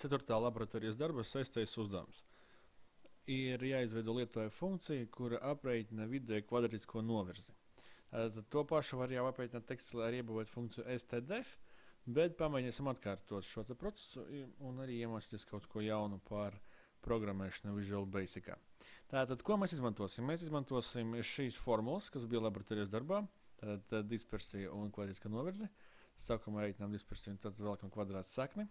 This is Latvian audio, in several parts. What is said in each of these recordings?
Ceturtā laboratorijas darba sestais uzdevums. Ir jāizveido lietotāja funkcija, kura aprēķina vidēju kvadratisko novirzi. Tad to pašu var jau aprēķināt tekstā ar iebūvēt funkciju stdef, bet pamēģināsim atkārtot šo procesu un arī iemācīties kaut ko jaunu par programmēšanu Visual Basicā. Tātad, ko mēs izmantosim? Mēs izmantosim šīs formulas, kas bija laboratorijas darbā, tātad dispersija un kvadratiskā novirze. Sākumā rēķinām dispersiju un tad velkam kvadrāta sakni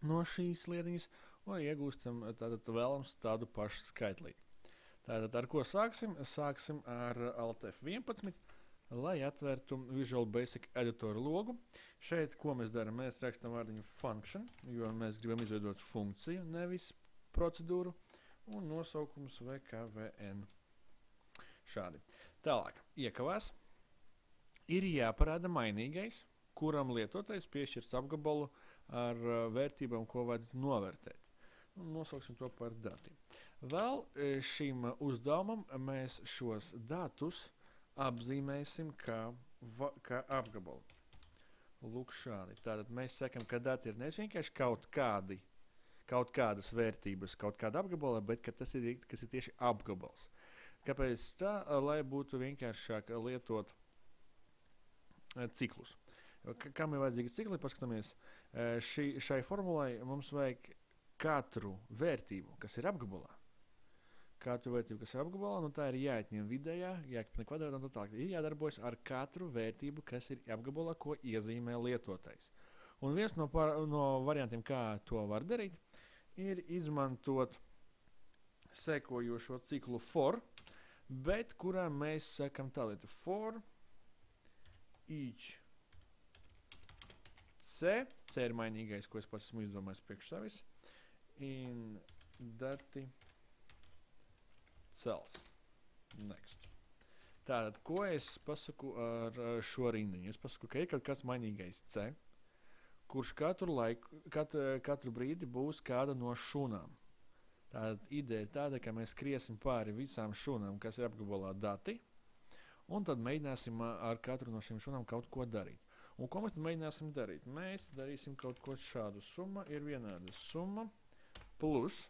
no šīs lietiņas un iegūstam tātad vēlams tādu pašu skaitlī. Tātad, ar ko sāksim? Sāksim ar Alt F11, lai atvērtu Visual Basic editoru logu. Šeit, ko mēs darām? Mēs rakstam vārdiņu function, jo mēs gribam izveidot funkciju, nevis procedūru, un nosaukums VKVN. Šādi. Tālāk, iekavās. Ir jāparāda mainīgais, kuram lietotājs piešķirs apgabalu ar vērtībām, ko vajadzētu novērtēt. Nosauksim to par datiem. Vēl šim uzdevumam mēs šos datus apzīmēsim kā apgabalu. Lūk šādi. Tātad mēs sakam, ka dati ir nevis vienkārši kaut kādas vērtības, kaut kāda apgabala, bet ka tas ir tieši apgabals. Kāpēc tā? Lai būtu vienkāršāk lietot ciklus. Kam ir vajadzīgi cikli? Paskatāmies. Šai formulai mums vajag katru vērtību, kas ir apgabalā. Katru vērtību, kas ir apgabalā, tā ir jāatņem vidējā, jāatņem kvadrātā un tā tālāk. Ir jādarbojas ar katru vērtību, kas ir apgabalā, ko iezīmē lietotājs. Un viens no variantiem, kā to var darīt, ir izmantot sekojošo ciklu for, bet kurā mēs sakam tā lieta for each C ir mainīgais, ko es pats esmu izdomājis priekš savis, in dati cels. Next. Tātad, ko es pasaku ar šo rindiņu? Es pasaku, ka ir kaut kāds mainīgais C, kurš katru brīdi būs kāda no šūnām. Tātad ideja ir tāda, ka mēs skriesim pāri visām šūnām, kas ir apgabalā dati, un tad mēģināsim ar katru no šīm šūnām kaut ko darīt. Un ko mēs tad mēģināsim darīt? Mēs darīsim kaut ko šādu. Summa ir vienāda summa plus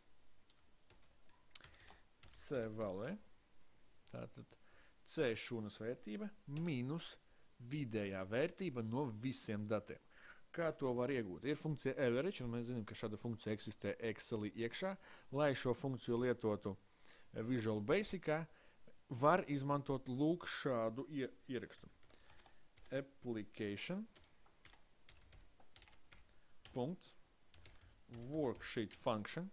C valē. Tātad C šūnas vērtība minus vidējā vērtība no visiem datiem. Kā to var iegūt? Ir funkcija average, un mēs zinām, ka šāda funkcija eksistē Excelī iekšā. Lai šo funkciju lietotu Visual Basicā, var izmantot lūk šādu ierakstu. Application worksheet function.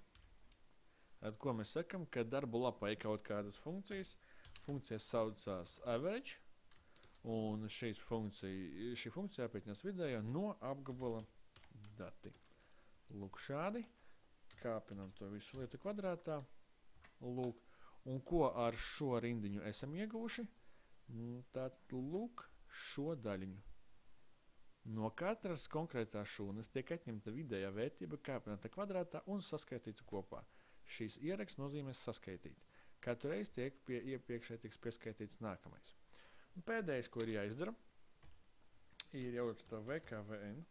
Ar ko mēs sakam, ka darbu lapā ir kaut kādas funkcijas. Funkcijas saucās average, un šī funkcija aprēķinās vidējo no apgabala dati. Lūk šādi. Kāpinam to visu lietu kvadrātā. Lūk. Un ko ar šo rindiņu esam ieguvuši? Tātad lūk šo daļiņu. No katras konkrētās šūnas tiek atņemta vidējā vērtība, kāpināta kvadrātā un saskaitīta kopā. Šīs ieraksts nozīmēs saskaitīt. Katru reizi iepriekšēji tiks pieskaitīts nākamais. Un pēdējais, ko ir jāizdara, ir jāraksta VKVN.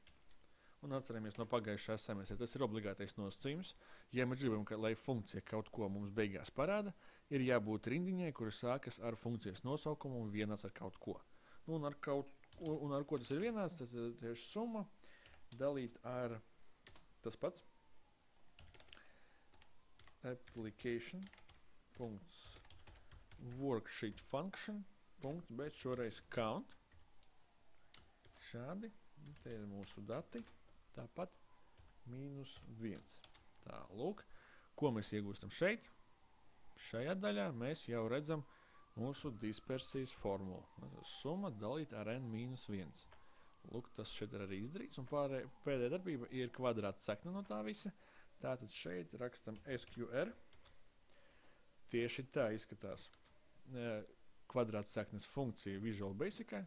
Un atceramies no pagājušā semestra, tas ir obligātais nosacījums. Ja mēs gribam, lai funkcija kaut ko mums beigās parāda, ir jābūt rindiņai, kura sākas ar funkcijas nosaukumu un vienāds ar kaut ko. Un ar ko tas ir vienāds, tas ir tieši summa dalīt ar tas pats application worksheet function bet šoreiz count. Šādi. Te ir mūsu dati. Tāpat -1. Tā, lūk. Ko mēs iegūstam šeit? Šajā daļā mēs jau redzam mūsu dispersijas formulu. Summa dalīt ar n-1. Lūk, tas šeit ir arī izdarīts, un pēdējā darbība ir kvadrāta sakne no tā visa. Tātad šeit rakstam SQR. Tieši tā izskatās kvadrāta saknes funkcija Visual Basicā.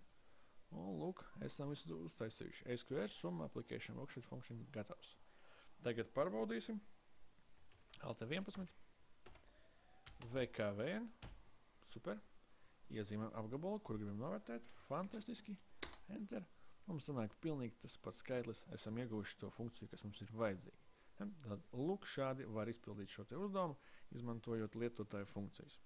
Un lūk, esam visu uztaisījuši. SQR, summa, application, worksheet function gatavs. Tagad pārbaudīsim. Alt 11. VKVN. Super. Iezīmēm apgabalu, kur gribam novērtēt. Fantastiski. Enter. Mums sanāk pilnīgi tas pats skaitlis. Esam ieguvuši to funkciju, kas mums ir vajadzīga. Tad, lūk, šādi var izpildīt šo te uzdevumu, izmantojot lietotāju funkcijas.